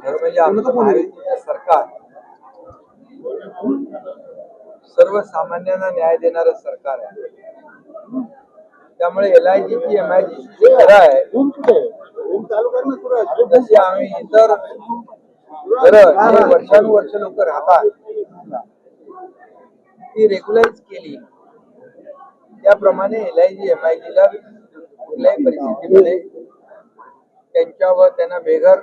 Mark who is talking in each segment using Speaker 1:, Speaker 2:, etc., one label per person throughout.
Speaker 1: खरं म्हणजे आमचं महायुतीचं सरकार सर्वसामान्यांना न्याय देणारं सरकार आहे. त्यामुळे LIGची MIGची जी घरं आहे, जशी आम्ही इतर घरं जे वर्षानुवर्ष लोक राहतात ती रेग्युलाइज केली, त्याप्रमाणे LIG MIGला कुठल्याही परिस्थितीमध्ये त्यांच्यावर त्यांना बेघर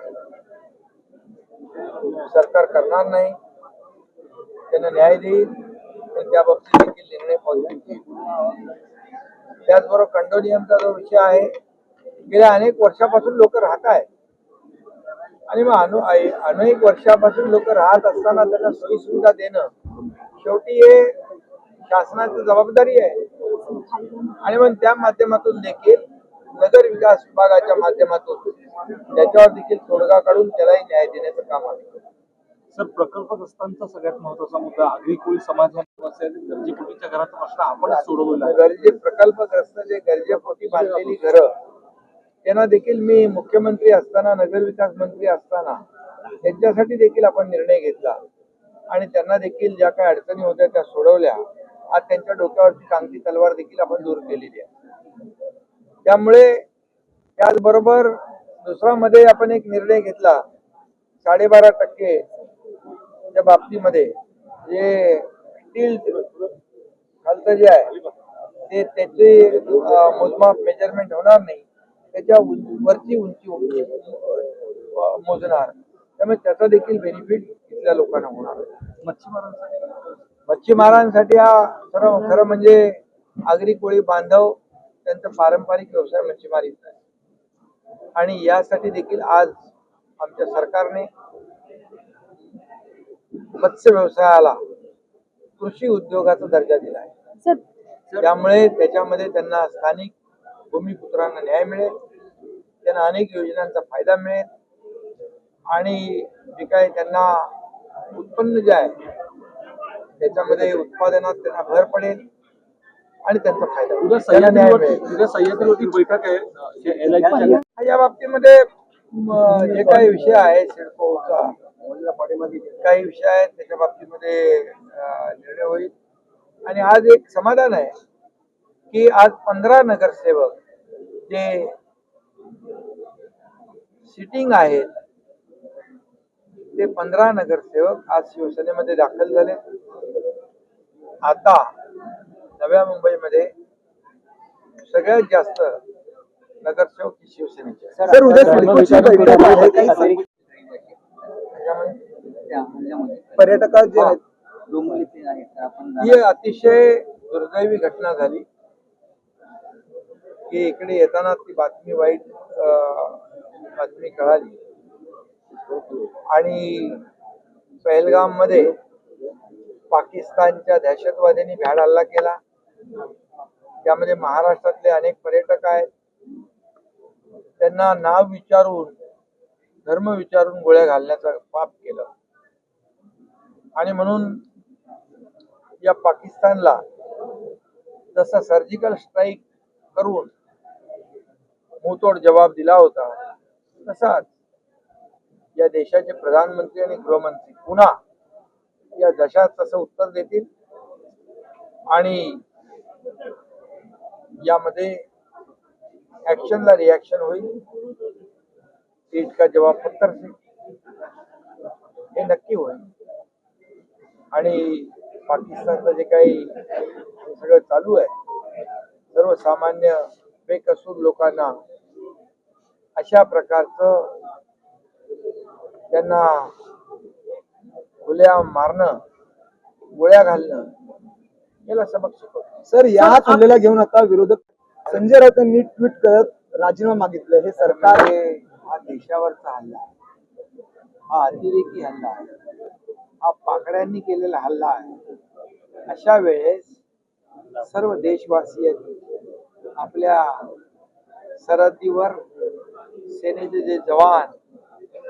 Speaker 1: सरकार करणार नाही, त्यांना न्याय देईल आणि त्या बाबतीत देखील निर्णय पॉझिटिव्ह घेईल. त्याचबरोबर कंडोनियमचा जो विषय आहे, गेल्या अनेक वर्षापासून लोक राहत आहेत आणि मग अनेक वर्षापासून लोक राहत असताना त्यांना सोयी सुविधा देणं शेवटी हे शासनाची जबाबदारी आहे. आणि मग त्या माध्यमातून देखील नगर विकास विभागाच्या माध्यमातून त्याच्यावर देखील तोडगा काढून त्यालाही न्याय देण्याचं काम आम्ही करतो.
Speaker 2: सर, प्रकल्पग्रस्तांचा सगळ्यात महत्वाचा मुद्दा आगरी कोळी समाजाचा असेल, गरजेपोटीच्या घराचा प्रश्न आपण सोडवलेला.
Speaker 1: प्रकल्पग्रस्त जे गरजेपोटी बांधलेली घरं त्यांना देखील मी मुख्यमंत्री असताना, नगर विकास मंत्री असताना त्यांच्यासाठी देखील आपण निर्णय घेतला आणि त्यांना देखील ज्या काही अडचणी होत्या त्या सोडवल्या. आज त्यांच्या डोक्यावरची टांगती तलवार देखील आपण दूर केलेली आहे. त्यामुळे त्याचबरोबर दुसरा मध्ये आपण एक निर्णय घेतला, 12.5% च्या बाबतीमध्ये जे स्टील खालचं जे आहे ते त्याचे मोजमाप मेजरमेंट होणार नाही, त्याच्या वरची उंची मोजणार. त्यामुळे त्याचा देखील बेनिफिट इथल्या लोकांना होणार. मच्छीमारांसाठी हा खरं म्हणजे आगरी कोळी बांधव त्यांचा पारंपरिक व्यवसाय मच्छीमारीचा आहे आणि यासाठी देखील आज आमच्या सरकारने मत्स्य व्यवसायाला कृषी उद्योगाचा दर्जा दिला आहे. त्यामुळे त्याच्यामध्ये त्यांना स्थानिक भूमिपुत्रांना न्याय मिळेल, त्यांना अनेक योजनांचा फायदा मिळेल आणि जे काही त्यांना उत्पन्न जे आहे त्याच्यामध्ये उत्पादनात त्यांना भर पडेल आणि त्यांचा फायदा
Speaker 3: सह्याद्रीवरती बैठक आहे
Speaker 1: या बाबतीमध्ये जे काही विषय आहे सिडकोचा काही विषय आहेत त्याच्या बाबतीमध्ये निर्णय होईल. आणि आज एक समाधान आहे की आज 15 नगरसेवक जे सिटिंग आहेत ते 15 नगरसेवक आज शिवसेनेमध्ये दाखल झाले. आता नव्या मुंबईमध्ये सगळ्यात जास्त नगरसेवक शिवसेनेचे.
Speaker 4: सर, उद्या पर्यटक जे आहेत
Speaker 1: ही अतिशय दुर्दैवी घटना झाली की इकडे येताना ती बातमी वाईट बातमी कळाली आणि पहलगाम मध्ये पाकिस्तानच्या दहशतवाद्यांनी भ्याड हल्ला केला. त्यामध्ये महाराष्ट्रातले अनेक पर्यटक आहेत, त्यांना नाव विचारून धर्म विचारून गोळ्या घालण्याचं पाप केलं आणि म्हणून या पाकिस्तानला जसा सर्जिकल स्ट्राईक करून मुंहतोड जवाब दिला होता तसाच या देशाचे प्रधानमंत्री आणि गृहमंत्री पुन्हा या देशात तसं उत्तर देतील आणि यामध्ये ऍक्शनला रिॲक्शन होईल. ईट का जवाब पत्थर से हे नक्की होईल आणि पाकिस्तानचं जे काही सगळं चालू आहे सर्वसामान्य बेकसूर लोकांना अशा प्रकारचं त्यांना खुल्या मारणं, गोळ्या घालणं याला सबक शिकवतो.
Speaker 4: सर, या हल्ल्याला घेऊन आता विरोधक संजय राऊतांनी ट्विट करत राजीनामा मागितलं. हे सरकार
Speaker 1: हा देशावरचा हल्ला आहे, हा अतिरेकी हल्ला आहे, हा पाकड्यांनी केलेला हल्ला आहे. अशा वेळेस सर्व देशवासियांनी आपल्या सरहद्दीवर सेनेचे जे जवान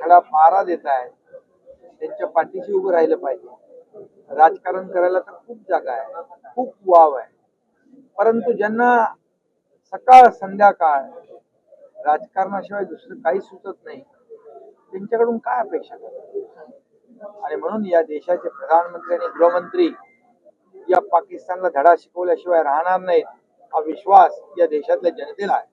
Speaker 1: खडा पहारा देत आहेत त्यांच्या पाठीशी उभं राहिलं पाहिजे. राजकारण करायला तर खूप जागा आहे, खूप वाव आहे, परंतु ज्यांना सकाळ संध्याकाळ राजकारणाशिवाय दुसरं काही सुचत नाही त्यांच्याकडून काय अपेक्षा करतात? आणि म्हणून या देशाचे प्रधानमंत्री आणि गृहमंत्री या पाकिस्तानला धडा शिकवल्याशिवाय राहणार नाहीत, हा विश्वास या देशातल्या जनतेला आहे.